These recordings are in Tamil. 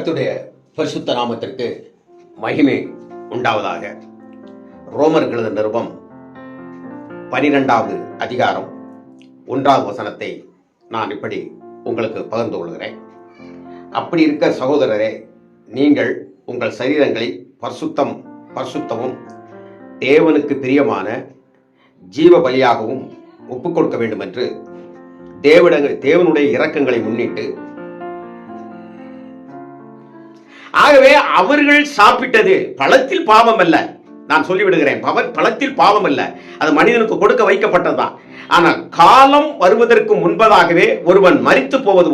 கர்த்தருடைய பரிசுத்த நாமத்திற்கு மகிமை உண்டாவதாக. ரோமர்களது நிருபம் 12வது அதிகாரம் 1வது வசனத்தை நான் இப்படி உங்களுக்கு பகிர்ந்து கொள்கிறேன். அப்படி இருக்க சகோதரரே, நீங்கள் உங்கள் சரீரங்களை பரிசுத்தமும் தேவனுக்கு பிரியமான ஜீவ பலியாகவும் ஒப்புக் கொடுக்க வேண்டும் என்று தேவனுடைய இரக்கங்களை முன்னிட்டு, ஆகவே அவர்கள் சாப்பிட்டது பழத்தில் பாவம் அல்ல. நான் சொல்லிவிடுகிறேன், பழத்தில் பாவம் அல்ல, அது மனிதனுக்கு கொடுக்க வைக்கப்பட்டதுதான். ஆனால் காலம் வருவதற்கு முன்பதாகவே ஒருவன் மரித்து போவது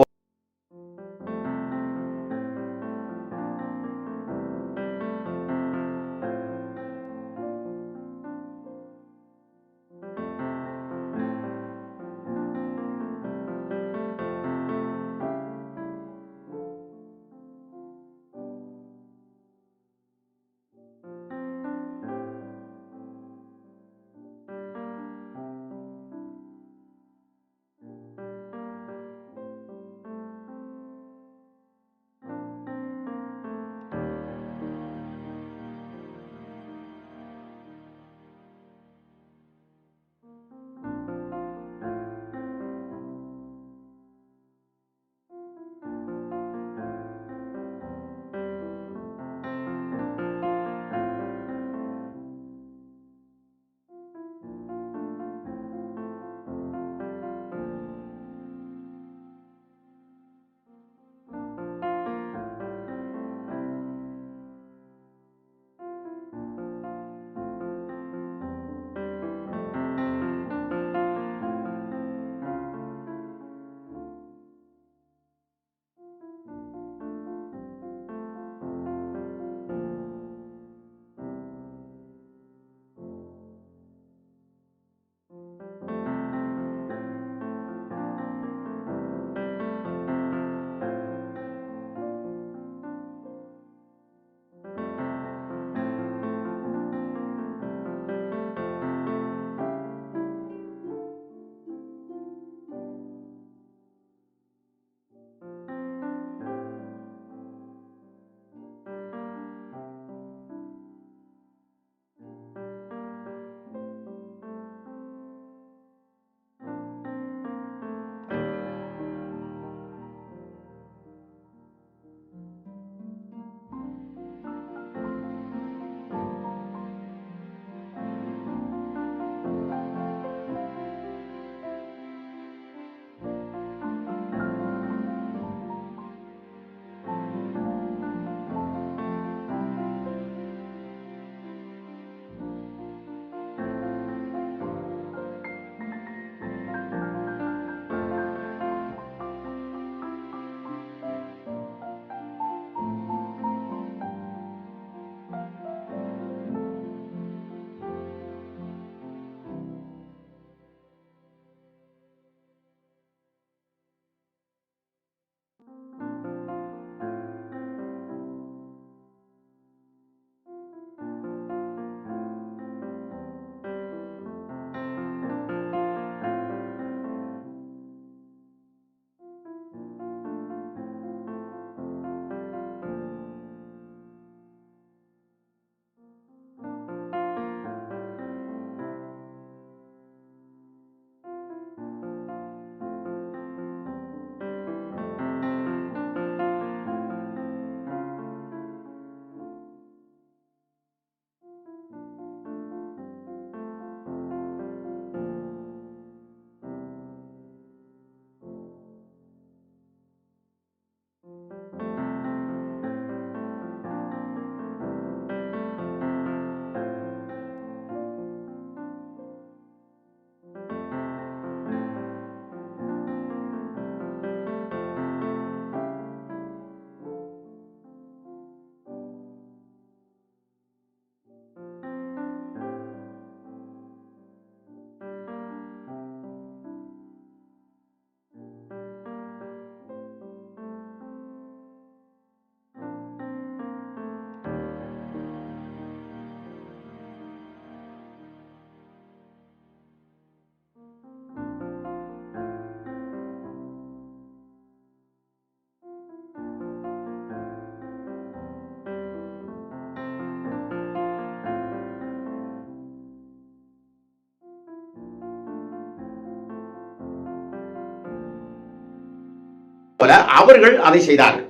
அவர்கள் அதை செய்தார்கள்.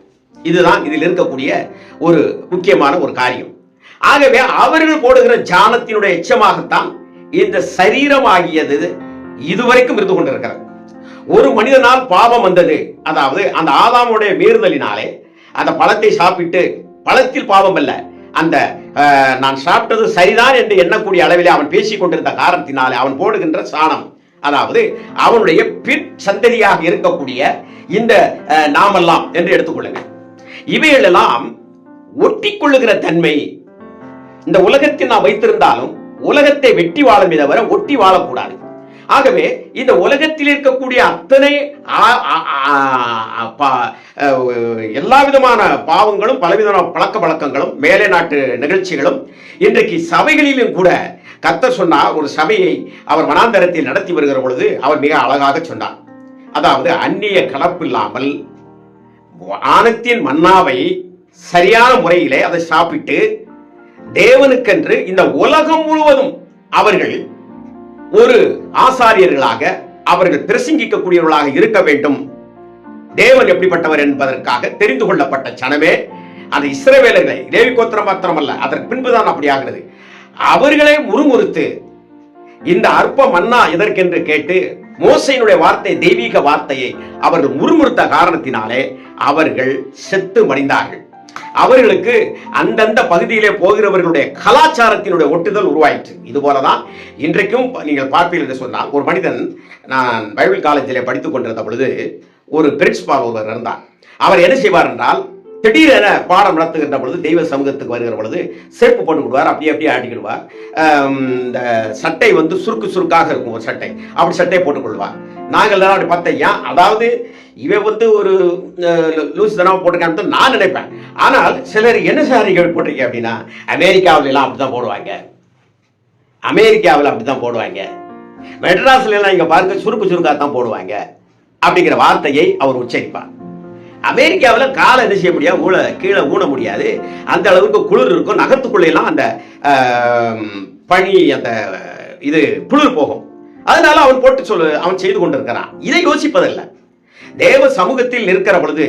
இதுதான் இதில் இருக்கக்கூடிய ஒரு முக்கியமான ஒரு காரியம். ஆகவே அவர்கள் போடுகிற ஜானத்தினுடைய எச்சமாகத்தான் இந்த சரீரம் ஆகியது இதுவரைக்கும் இருந்து கொண்டிருக்கிறது. ஒரு மனிதனால் பாவம் வந்தது, அதாவது அந்த ஆதாமுடைய மீறுதலினாலே அந்த பழத்தை சாப்பிட்டு, பழத்தில் பாவம் அல்ல, அந்த நான் சாப்பிட்டது சரிதான் என்று எண்ணக்கூடிய அளவிலே அவன் பேசிக் கொண்டிருந்த காரணத்தினாலே அவன் போடுகின்ற சாணம், அதாவது அவனுடைய பின் சந்ததியாக இருக்கக்கூடிய இந்த நாமெல்லாம் என்று எடுத்துக்கொள்ளுங்கள். இவைகளெல்லாம் ஒட்டி கொள்ளுகிற தன்மை இந்த உலகத்தில் நாம் வைத்திருந்தாலும் உலகத்தை வெட்டி வாழும் தவிர ஒட்டி வாழக்கூடாது. ஆகவே இந்த உலகத்தில் இருக்கக்கூடிய அத்தனை எல்லா விதமான பாவங்களும் பலவிதமான பழக்க வழக்கங்களும் மேலை நாட்டு நிகழ்ச்சிகளும் இன்றைக்கு சபைகளிலும் கூட கர்த்தர் சொன்னார். ஒரு சபையை அவர் வனாந்தரத்தில் நடத்தி வருகிற பொழுது அவர் மிக அழகாக சொன்னார். அதாவது அந்நிய கலப்பில்லாமல் வானத்தின் மன்னாவை சரியான முறையிலே அதை சாப்பிட்டு தேவனுக்கென்று இந்த உலகம் முழுவதும் அவர்கள் ஒரு ஆசாரியர்களாக அவர்கள் பிரசங்கிக்கக்கூடியவர்களாக இருக்க வேண்டும். தேவன் எப்படிப்பட்டவர் என்பதற்காக தெரிந்து கொள்ளப்பட்ட சனமே அந்த இஸ்ரவேலர்களை, லேவி கோத்திரம் மாத்திரமல்ல, அதற்கு பின்புதான் அப்படி ஆகிறது. அவர்களை முறுமுறுத்து இந்த அற்ப மன்னா எதற்கென்று கேட்டு மோசையினுடைய வார்த்தை, தெய்வீக வார்த்தையை அவர்கள் முறுமுறுத்த காரணத்தினாலே அவர்கள் செத்து மடிந்தார்கள். அவர்களுக்கு அந்தந்த பகுதியிலே போகிறவர்களுடைய கலாச்சாரத்தினுடைய ஒட்டுதல் உருவாயிற்று. இது போலதான் இன்றைக்கும் நீங்கள் பார்ப்பீர்கள் என்று சொன்னால், ஒரு மனிதன், நான் பைபிள் காலேஜிலே படித்துக் கொண்டிருந்த பொழுது ஒரு பிரின்சிபால் ஒருவர் இருந்தார். அவர் என்ன செய்வார் என்றால், திடீரென பாடம் நடத்துகின்ற பொழுது, தெய்வ சமூகத்துக்கு வருகிற பொழுது செருப்பு போட்டு விடுவார், அப்படியே அப்படியே ஆட்டிக்கிடுவார். இந்த சட்டை சுருக்கு சுருக்காக இருக்கும், ஒரு சட்டை, அப்படி சட்டையை போட்டுக் கொள்வார். நாங்கள் எல்லாம் அப்படி பார்த்தேன். அதாவது இவன் ஒரு லூஸ் தனமா போட்டிருக்கான்னு நான் நினைப்பேன். ஆனால் சிலர் என்ன சாரிகள் போட்டிருக்கேன் அப்படின்னா, அமெரிக்காவில எல்லாம் அப்படித்தான் போடுவாங்க, அமெரிக்காவில் அப்படித்தான் போடுவாங்க, மெட்ராஸ்ல எல்லாம் இங்க பாருங்க சுருக்கு சுருக்கா தான் போடுவாங்க அப்படிங்கிற வார்த்தையை அவர் உச்சரிப்பார். அமெரிக்காவில் காலை என்ன செய்ய முடியாது, கீழே ஊன முடியாது, அந்த அளவுக்கு குளிர் இருக்கும், நகத்துக்குள்ள எல்லாம் அந்த பனி, அந்த இது குளிர் போகும். அதனால அவன் போட்டு அவன் செய்து கொண்டிருக்கிறான். இதை யோசிப்பதில்லை. தேவ சமூகத்தில் இருக்கிற பொழுது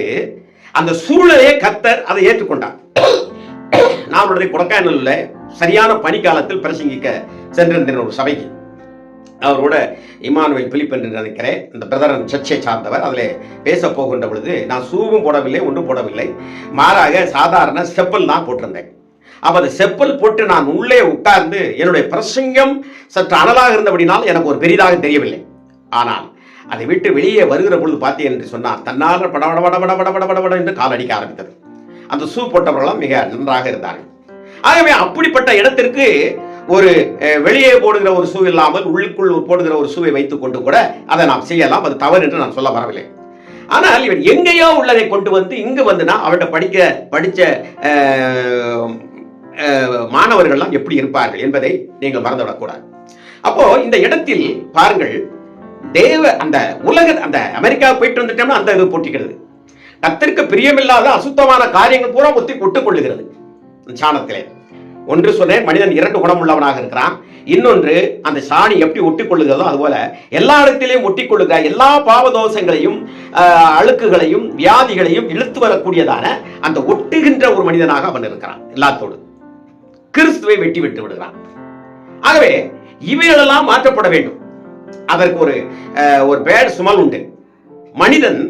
அந்த சூழலையே கர்த்தர் அதை ஏற்றுக்கொண்டார். நான் கொடைக்கானல்ல சரியான பனிக்காலத்தில் பிரசங்கிக்க சென்றிருந்தேன் ஒரு சபைக்கு. அவரோட இமானுவேல் பிலிப் என்று நினைக்கிறேன், இந்த பிரதரன் சர்ச்சை சார்ந்தவர். அதில் பேச போகின்ற பொழுது நான் ஷூவும் போடவில்லை, ஒன்றும் போடவில்லை, மாறாக சாதாரண செப்பல் தான் போட்டிருந்தேன். அப்போ அந்த செப்பல் போட்டு நான் உள்ளே உட்கார்ந்து என்னுடைய பிரசங்கம் சற்று அனலாக இருந்தபடினால் எனக்கு ஒரு பெரிதாக தெரியவில்லை. ஆனால் அதை விட்டு வெளியே வருகிற பொழுது பார்த்தேன் என்று சொன்னால், தன்னால் படபட என்று கால் அடிக்க ஆரம்பித்தது. அந்த ஷூ போட்டவர்களாம் மிக நன்றாக இருந்தார்கள். ஆகவே அப்படிப்பட்ட இடத்திற்கு ஒரு வெளியே போடுகிற ஒரு ஷூ இல்லாமல் உள்ளுக்குள் போடுகிற ஒரு ஷூவை வைத்துக் கொண்டு கூட அதை நாம் செய்யலாம். அது தவறு என்று நான் சொல்ல வரவில்லை. ஆனால் இவன் எங்கேயோ உள்ளதை கொண்டு இங்கு நான் அவர்கிட்ட படிச்ச மாணவர்கள்லாம் எப்படி இருப்பார்கள் என்பதை நீங்கள் மறந்துவிடக்கூடாது. அப்போ இந்த இடத்தில் பாருங்கள், அந்த அந்த அமெரிக்கா போயிட்டு வந்துட்டோம்னா அந்த இது போட்டிக்கிறது. கர்த்தருக்கு பிரியமில்லாத அசுத்தமான காரியங்கள் பூரா ஒட்டுக் கொள்ளுகிறது சாணத்திலே. ஒன்று சொன்னேன், மனிதன் 2 குணம் உள்ளவனாக இருக்கிறான். இன்னொன்று, அந்த சாணி எப்படி ஒட்டிக் கொள்ளுகிறதோ அதுபோல எல்லா இடத்திலையும் ஒட்டிக் கொள்ளுகிற எல்லா பாவதோஷங்களையும் அழுக்குகளையும் வியாதிகளையும் இழுத்து வரக்கூடியதான அந்த ஒட்டுகின்ற ஒரு மனிதனாக அவன் இருக்கிறான். எல்லாத்தோடு கிறிஸ்துவை வெட்டி விட்டு விடுகிறான். ஆகவே இவைகளெல்லாம் மாற்றப்பட வேண்டும். அதற்கு ஒரு பேட் சுமல் உண்டு. மனிதன்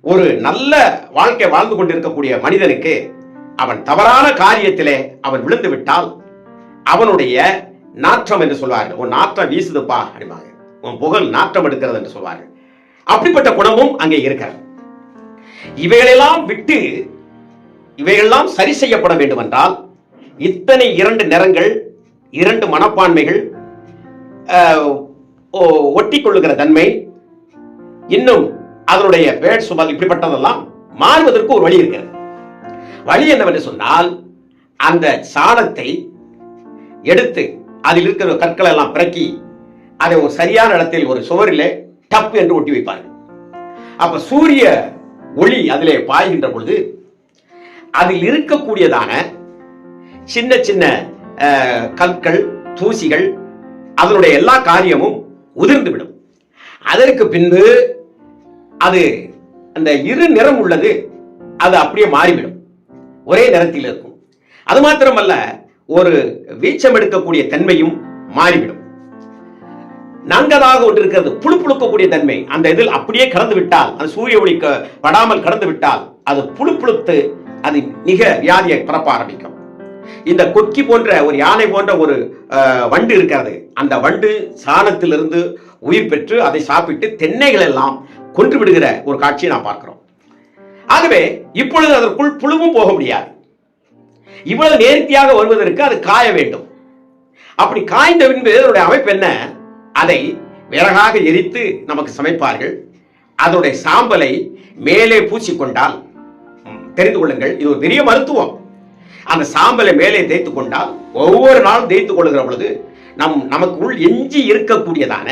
ஒரு நல்ல வாழ்க்கை வாழ்ந்து கொண்டிருக்கக்கூடிய மனிதனுக்கு அவன் தவறான காரியத்திலே அவன் விழுந்து விட்டால் அவனுடைய நாற்றம் என்று சொல்வார்கள். உன் நாற்றம் வீசுதுப்பா அப்படிவாங்க, உன் புகழ் நாற்றம் எடுக்கிறது என்று சொல்வார்கள். அப்படிப்பட்ட குணமும் அங்கே இருக்கிறது. இவைகளெல்லாம் விட்டு இவைகளெல்லாம் சரி செய்யப்பட வேண்டும் என்றால் இத்தனை 2 நிறங்கள், 2 மனப்பான்மைகள், ஒட்டி கொள்ளுகிற தன்மை, இன்னும் அதனுடைய பேட் சுமல், இப்படிப்பட்டதெல்லாம் மாறுவதற்கு ஒரு வழி இருக்கிறது. வழி என்னவென்று சொன்னால், அந்த சாணத்தை எடுத்து அதில் இருக்கிற கற்களை எல்லாம் பிறக்கி அதை ஒரு சரியான இடத்தில் ஒரு சுவரிலே டப் என்று ஒட்டி வைப்பார்கள். அப்ப சூரிய ஒளி அதிலே பாய்கின்ற பொழுது அதில் இருக்கக்கூடியதான சின்ன சின்ன கற்கள், தூசிகள், அதனுடைய எல்லா காரியமும் உதிர்ந்து விடும். அதற்கு பின்பு அது அந்த இரு நிறம் உள்ளது அது அப்படியே மாறிவிடும், ஒரே நிறத்தில் இருக்கும். அது மாத்திரமல்ல, ஒரு வீச்சம் எடுக்கக்கூடிய தன்மையும் மாறிவிடும். நான்கதாக ஒன்று இருக்கிறது, புழுப்புழுக்கக்கூடிய தன்மை. அந்த இதில் அப்படியே கடந்து விட்டால், அந்த சூரிய ஒளி படாமல் கடந்து விட்டால் அது புழுப்புழுத்து அது மிக வியாதியை பரப்ப ஆரம்பிக்கும். இந்த கொக்கி போன்ற ஒரு யானை போன்ற ஒரு வண்டு இருக்கிறது. அந்த வண்டு சாணத்திலிருந்து உயிர் பெற்று அதை சாப்பிட்டு தென்னைகள் எல்லாம் கொன்று விடுகிற ஒரு காட்சியை நாம் பார்க்கிறோம். ஆகவே இப்பொழுது அதற்குள் புழுவும் போக முடியாது. இவ்வளவு நேர்த்தியாக வருவதற்கு அது காய வேண்டும். அப்படி காய்ந்த பின்பு அதனுடைய அமைப்பு என்ன? அதை விறகாக எரித்து நமக்கு சமைப்பார்கள். அதனுடைய சாம்பலை மேலே பூசிக்கொண்டால், தெரிந்து கொள்ளுங்கள், இது ஒரு பெரிய மருத்துவம். அந்த சாம்பலை மேலே தேய்த்து கொண்டால், ஒவ்வொரு நாளும் தேய்த்து கொள்கிற பொழுது நமக்குள் எஞ்சி இருக்கக்கூடியதான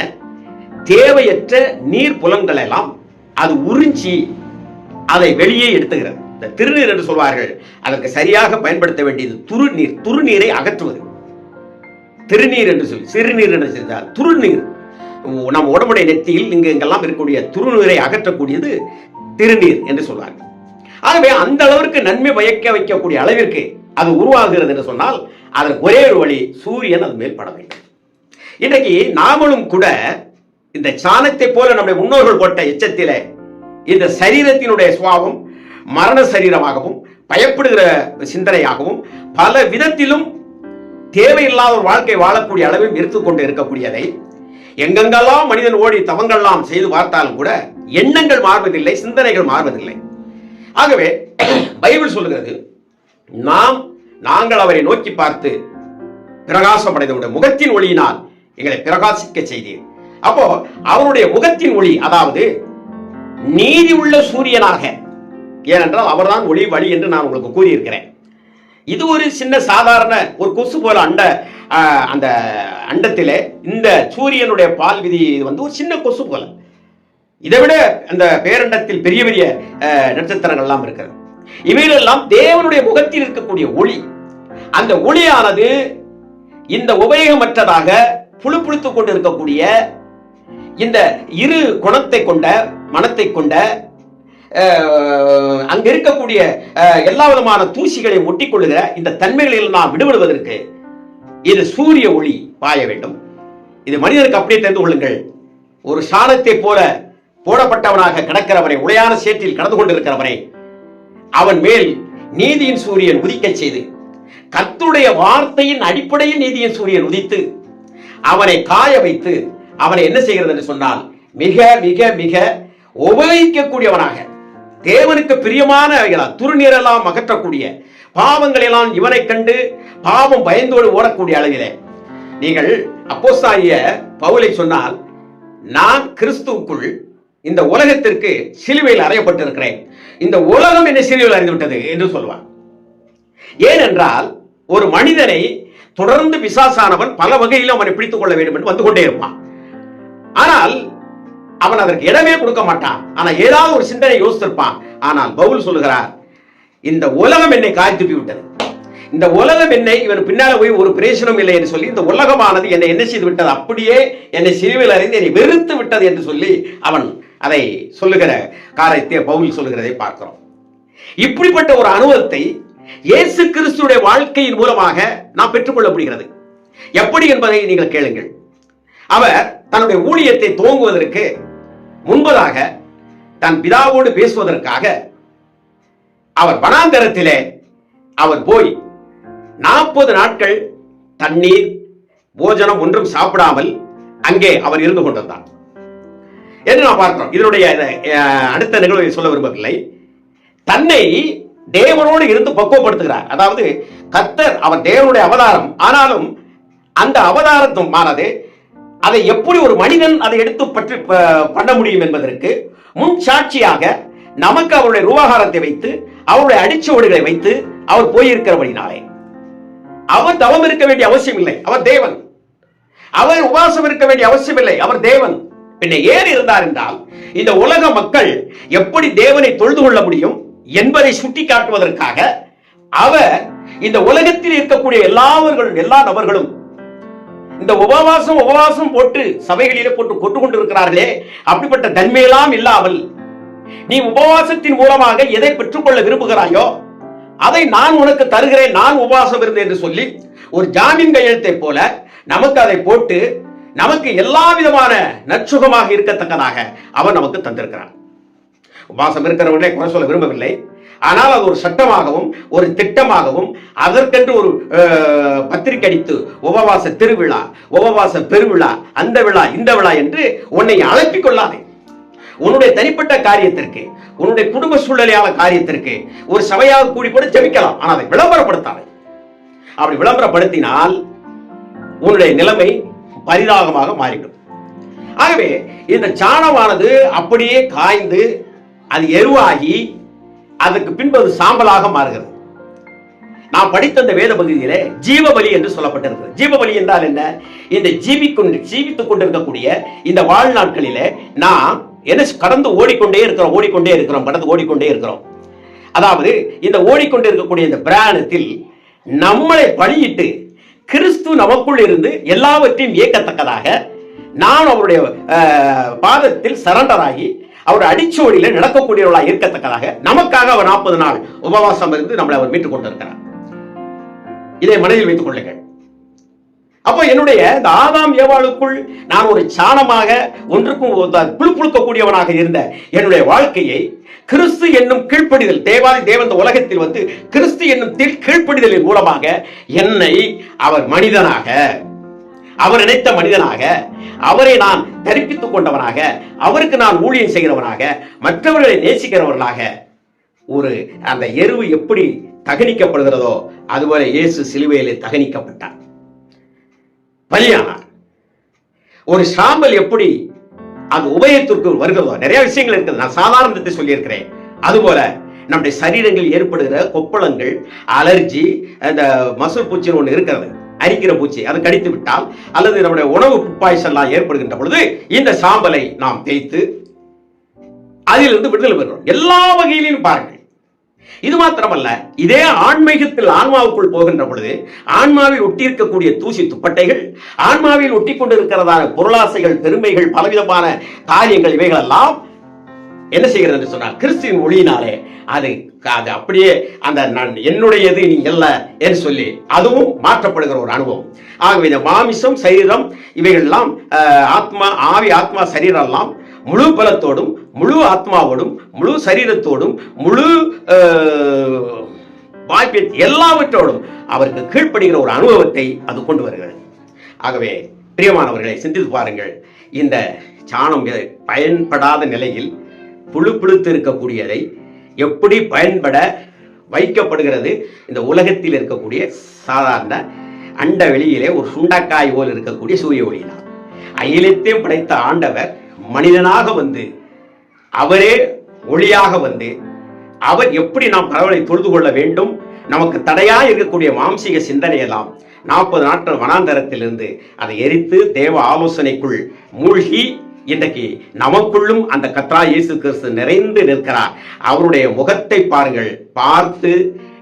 தேவையற்ற நீர் புலன்கள் எல்லாம் அது உறிஞ்சி அதை வெளியே எடுத்துகிறது. இந்த திருநீர் என்று சொல்வார்கள். அதற்கு சரியாக பயன்படுத்த வேண்டியது துருநீர். துருநீரை அகற்றுவது. திருநீர் என்று சொல்லி சிறுநீர் என்று சொல்றார். துருநீர் நம் உடம்புடைய நெத்தியில் இங்கெல்லாம் இருக்கக்கூடிய துருநீரை அகற்றக்கூடியது திருநீர் என்று சொல்வார்கள். ஆகவே அந்த அளவிற்கு நன்மை பயக்க வைக்கக்கூடிய அளவிற்கு அது உருவாகிறது என்று சொன்னால் அதற்கு ஒரே ஒரு வழி, சூரியன் அது மேல் பட வேண்டும். இன்றைக்கு நாமளும் கூட இந்த சாணத்தை போல நம்முடைய முன்னோர்கள் போட்ட எச்சத்திலே இந்த சரீரத்தினுடைய சுவாபம் மரண சரீரமாகவும் பயப்படுகிற சிந்தனையாகவும் பல விதத்திலும் தேவையில்லாத ஒரு வாழ்க்கை வாழக்கூடிய அளவில் எடுத்துக்கொண்டு இருக்கக்கூடியதை எங்கெங்கெல்லாம் மனிதன் ஓடி தவங்கள்லாம் செய்து பார்த்தாலும் கூட எண்ணங்கள் மாறுவதில்லை, சிந்தனைகள் மாறுவதில்லை. ஆகவே பைபிள் சொல்லுகிறது, நாங்கள் அவரை நோக்கி பார்த்து பிரகாசம் அடைந்த முகத்தின் ஒளியினால் எங்களை பிரகாசிக்க செய்தீர். அப்போ அவருடைய முகத்தின் ஒளி, அதாவது நீதி உள்ள சூரியனாக, ஏனென்றால் அவர்தான் ஒளி வழி என்று நான் உங்களுக்கு கூறியிருக்கிறேன். இது ஒரு சின்ன சாதாரண ஒரு கொசு போல அந்த அண்டத்திலே இந்த சூரியனுடைய பால் விதி ஒரு சின்ன கொசு போல. இதை விட அந்த பேரண்டத்தில் பெரிய பெரிய நட்சத்திரங்கள் எல்லாம் இருக்கிறது. இவைகளெல்லாம் தேவனுடைய முகத்தில் இருக்கக்கூடிய ஒளி. அந்த ஒளியானது இந்த உபயோகமற்றதாக புழுப்புழுத்துக் கொண்டு இருக்கக்கூடிய இந்த இரு குணத்தை கொண்ட மனத்தை கொண்ட அங்க இருக்கக்கூடிய எல்லா விதமான தூசிகளை ஒட்டிக்கொள்ளுகிற இந்த தன்மைகளில் நாம் விடுபடுவதற்கு இது சூரிய ஒளி பாய வேண்டும். இது மனிதனுக்கு அப்படியே தெரிந்து கொள்ளுங்கள். ஒரு சாணத்தை போல போடப்பட்டவனாக கிடக்கிறவனை, உளையான சேற்றில் கடந்து கொண்டிருக்கிறவனை அவன் மேல் நீதியின் சூரியன் உதிக்க செய்து, கர்த்தருடைய வார்த்தையின் அடிப்படையில் நீதியின் சூரியன் உதித்து அவனை காய வைத்து அவனை என்ன செய்கிறது என்று சொன்னால் மிக மிக மிக உபயோகிக்கக்கூடியவனாக, தேவனுக்கு பிரியமான துருநீரெல்லாம் அகற்றக்கூடிய, பாவங்கள் எல்லாம் இவனை கண்டு பாவம் பயந்தோடு ஓடக்கூடிய அளவிலே நீங்கள் அப்போஸ்தலனாகிய பவுலை சொன்னால், நான் கிறிஸ்துவுக்குள் இந்த உலகத்திற்கு சிலுவையில் அறையப்பட்டிருக்கிறேன், இந்த உலகம் என்னை சிலுவையில் அறிந்து விட்டது என்று சொல்வார். ஏனென்றால் ஒரு மனிதனை தொடர்ந்து பிசாசானவன் பல வகையிலும் அவனை பிடித்துக் கொள்ள வேண்டும் என்று வந்து கொண்டே இருப்பான். ஆனால் அவன் அதற்கு இடமே கொடுக்க மாட்டான். ஆனால் ஏதாவது ஒரு சிந்தனை யோசித்திருப்பான். ஆனால் பவுல் சொல்லுகிறார், இந்த உலகம் என்னை காய் துப்பி விட்டது, இந்த உலகம் என்னை இவன் பின்னால போய் ஒரு பிரயோஜனம் இல்லை என்று சொல்லி, இந்த உலகமானது என்னை என்ன செய்து விட்டது, அப்படியே என்னை சிலுவையில் அறிந்து என்னை வெறுத்து விட்டது என்று சொல்லி அவன் அதை சொல்லுகிற காரியத்தை பவுல் சொல்லுகிறதை பார்க்கிறோம். இப்படிப்பட்ட ஒரு அனுபவத்தை இயேசு கிறிஸ்துடைய வாழ்க்கையின் மூலமாக நாம் பெற்றுக்கொள்ள முடிகிறது. எப்படி என்பதை நீங்கள் கேளுங்கள். அவர் தன்னுடைய ஊழியத்தை துவங்குவதற்கு முன்பதாக தன் பிதாவோடு பேசுவதற்காக அவர் வனாந்தரத்திலே அவர் போய் 40 நாட்கள் தண்ணீர் போஜனம் ஒன்றும் சாப்பிடாமல் அங்கே அவர் இருந்து கொண்டிருந்தார் என்று நாம் பார்க்கிறோம். இதனுடைய அடுத்த நிகழ்வை சொல்ல விரும்பவில்லை. தன்னை தேவனோடு இருந்து பக்குவப்படுத்துகிறார். அதாவது கர்த்தர் அவர் தேவனுடைய அவதாரம், ஆனாலும் அந்த அவதாரத்துமானது அதை எப்படி ஒரு மனிதன் அதை எடுத்து பற்றி பண்ண முடியும் என்பதற்கு முன் சாட்சியாக நமக்கு அவருடைய ரூபாகாரத்தை வைத்து அவருடைய அடிச்சுவடுகளை வைத்து அவர் போயிருக்கிறபடினாலே அவர் தவம் இருக்க வேண்டிய அவசியம் இல்லை. அவர் தேவன். அவர் உபாசம் இருக்க வேண்டிய அவசியம் இல்லை. அவர் தேவன். பின்ன ஏன் இருந்தார் என்றால், இந்த உலக மக்கள் எப்படி தேவனை தொழுது கொள்ள முடியும் என்பதை சுட்டி காட்டுவதற்காக அவர் இந்த உலகத்தில் இருக்கக்கூடிய எல்லா நபர்களும் இந்த உபவாசம் போட்டு சபைகளிலே போட்டு கொண்டு கொண்டிருக்கிறார்களே, அப்படிப்பட்ட தன்மையெல்லாம் இல்லாமல் நீ உபவாசத்தின் மூலமாக எதை பெற்றுக்கொள்ள விரும்புகிறாயோ அதை நான் உனக்கு தருகிறேன், நான் உபவாசம் இருந்தேன் என்று சொல்லி ஒரு ஜாமீன் கையெழுத்தை போல நமக்கு அதை போட்டு நமக்கு எல்லா விதமான நற்சுகமாக இருக்கத்தக்கதாக அவன் நமக்கு தந்திருக்கிறான். உபவாசம் இருக்கிறவர்களே குறை சொல்ல விரும்பவில்லை. ஆனால் அது ஒரு சட்டமாகவும் ஒரு திட்டமாகவும் அதற்கென்று ஒரு பத்திரிகை அடித்து உபவாச திருவிழா, உபவாச பெருவிழா, அந்த விழா இந்த விழா என்று உன்னை அழைப்பிக் கொள்ளாதே. உன்னுடைய தனிப்பட்ட காரியத்திற்கு, உன்னுடைய குடும்ப சூழ்நிலையான காரியத்திற்கு ஒரு சபையாக கூடி கூட ஜெபிக்கலாம். ஆனால் அதை விளம்பரப்படுத்தாதே. அப்படி விளம்பரப்படுத்தினால் உன்னுடைய நிலைமை பரிதாபமாக மாறிவிடும். ஆகவே இந்த சாணமானது அப்படியே காய்ந்து அது எருவாகி அதற்கு பின்பு அது சாம்பலாக மாறுகிறது. நாம் படித்த இந்த வேத பகுதியிலே ஜீவபலி என்று சொல்லப்பட்டிருக்கிறது. ஜீவபலி என்றால் என்ன? இந்த ஜீவித்துக் கொண்டிருக்கக்கூடிய இந்த வாழ்நாட்களிலே நாம் என்ன கடந்து ஓடிக்கொண்டே இருக்கிறோம், கடந்து ஓடிக்கொண்டே இருக்கிறோம். அதாவது இந்த ஓடிக்கொண்டே இருக்கக்கூடிய இந்த பிரயாணத்தில் நம்மளை பலியிட்டு கிறிஸ்து நமக்குள் இருந்து எல்லாவற்றையும் இயக்கத்தக்கதாக நான் அவருடைய பாதத்தில் சரண்டராகி அவர் அடிச்சோடியில நடக்கக்கூடியவர்களாக இருக்கத்தக்கதாக நமக்காக அவர் 40 நாள் உபவாசம் இருந்து நம்மளை அவர் மீட்டுக் கொண்டிருக்கிறார். இதை மனதில் வைத்துக் கொள்ளுங்கள். அப்போ என்னுடைய இந்த ஆதாம் ஏவாளுக்குள் நான் ஒரு சாணமாக ஒன்றுக்கும் புழுக்கக்கூடியவனாக இருந்த என்னுடைய வாழ்க்கையை கிறிஸ்து என்னும் கீழ்ப்படிதல், தேவாதி தேவன் உலகத்தில் வந்து கிறிஸ்து என்னும் கீழ்ப்படிதலின் மூலமாக என்னை அவர் மனிதனாக, அவர் நினைத்த மனிதனாக, அவரை நான் தரிப்பித்துக் கொண்டவனாக, அவருக்கு நான் ஊழியம் செய்கிறவனாக, மற்றவர்களை நேசிக்கிறவர்களாக, ஒரு அந்த எருவு எப்படி தகனிக்கப்படுகிறதோ அதுபோல இயேசு சிலுவையிலே தகனிக்கப்பட்டார், பலியானார். ஒரு சாம்பல் எப்படி அது உபயத்திற்கு வருகிறதோ, நிறைய விஷயங்கள் இருக்குது, நான் சாதாரணத்தை சொல்லியிருக்கிறேன். அதுபோல நம்முடைய சரீரங்களில் ஏற்படுகிற கொப்பளங்கள், அலர்ஜி, அந்த மசூல் பூச்சின்னு ஒன்று இருக்கிறது, அரிக்கிற பூச்சி, அது கடித்து விட்டால் அல்லது நம்முடைய உணவு பாய்ச்சல்லாம் ஏற்படுகின்ற பொழுது இந்த சாம்பலை நாம் தேய்த்து அதிலிருந்து விடுதலை பெறுகிறோம். எல்லா வகையிலும் பாருங்கள். இது மாத்திரமல்ல, இதே ஆன்மீகத்தில் ஆன்மாவுக்குள் போகின்ற பொழுது ஆன்மாவில் ஒட்டி இருக்கக்கூடிய தூசி துப்பட்டைகள், ஆன்மாவில் ஒட்டி கொண்டிருக்கிறதான பொருளாசைகள், பெருமைகள், பலவிதமான காரியங்கள், இவைகள் எல்லாம் என்ன செய்கிறது என்று சொன்னால் கிறிஸ்துவின் ஒளியினாலே அது அப்படியே அந்த என்னுடையது நீ அல்ல என்று சொல்லி அதுவும் மாற்றப்படுகிற ஒரு அனுபவம். ஆகவே இந்த மாமிசம், சரீரம் இவைகள்லாம் ஆத்மா, ஆவி, ஆத்மா, சரீரம் எல்லாம் முழு பலத்தோடும், முழு ஆத்மாவோடும், முழு சரீரத்தோடும், முழு வாய்ப்பு எல்லாவற்றோடும் அவருக்கு கீழ்ப்படுகிற ஒரு அனுபவத்தை அது கொண்டு வருகிறது. ஆகவே பிரியமானவர்களை சிந்தித்து பாருங்கள். இந்த சாணம் பயன்படாத நிலையில் புழு புழுத்து இருக்கக்கூடியதை எப்படி பயன்பட வைக்கப்படுகிறது? இந்த உலகத்தில் இருக்கக்கூடிய சாதாரண அண்ட வெளியிலே ஒரு சுண்டக்காய் போல் இருக்கக்கூடிய சூரிய ஒளியினால் அகிலத்தையும் படைத்த ஆண்டவர் மனிதனாக வந்து, அவரே ஒளியாக வந்து, அவர் எப்படி நாம் கடவுளை தொழுது கொள்ள வேண்டும், நமக்கு தடையா இருக்கக்கூடிய மாம்சீக சிந்தனையெல்லாம் 40 நாட்கள் வனாந்தரத்திலிருந்து அதை எரித்து தேவ ஆலோசனைக்குள் மூழ்கி இன்றைக்கு நமக்குள்ளும் அந்த கர்த்தராகிய இயேசு கிறிஸ்து நிறைந்து நிற்கிறார். அவருடைய முகத்தை பாருங்கள், பார்த்து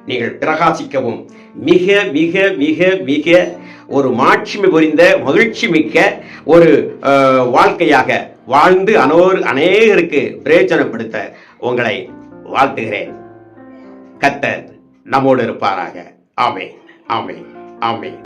நீங்கள் பிரகாசிக்கவும் மிக மிக மிக மிக ஒரு மாட்சிமை புரிந்த மகிழ்ச்சி மிக்க ஒரு வாழ்க்கையாக வாழ்ந்து அநேகருக்கு பிரயோஜனப்படுத்த உங்களை வாழ்த்துகிறேன். கர்த்தர் நம்மோடு இருப்பாராக. ஆமென், ஆமென், ஆமென்.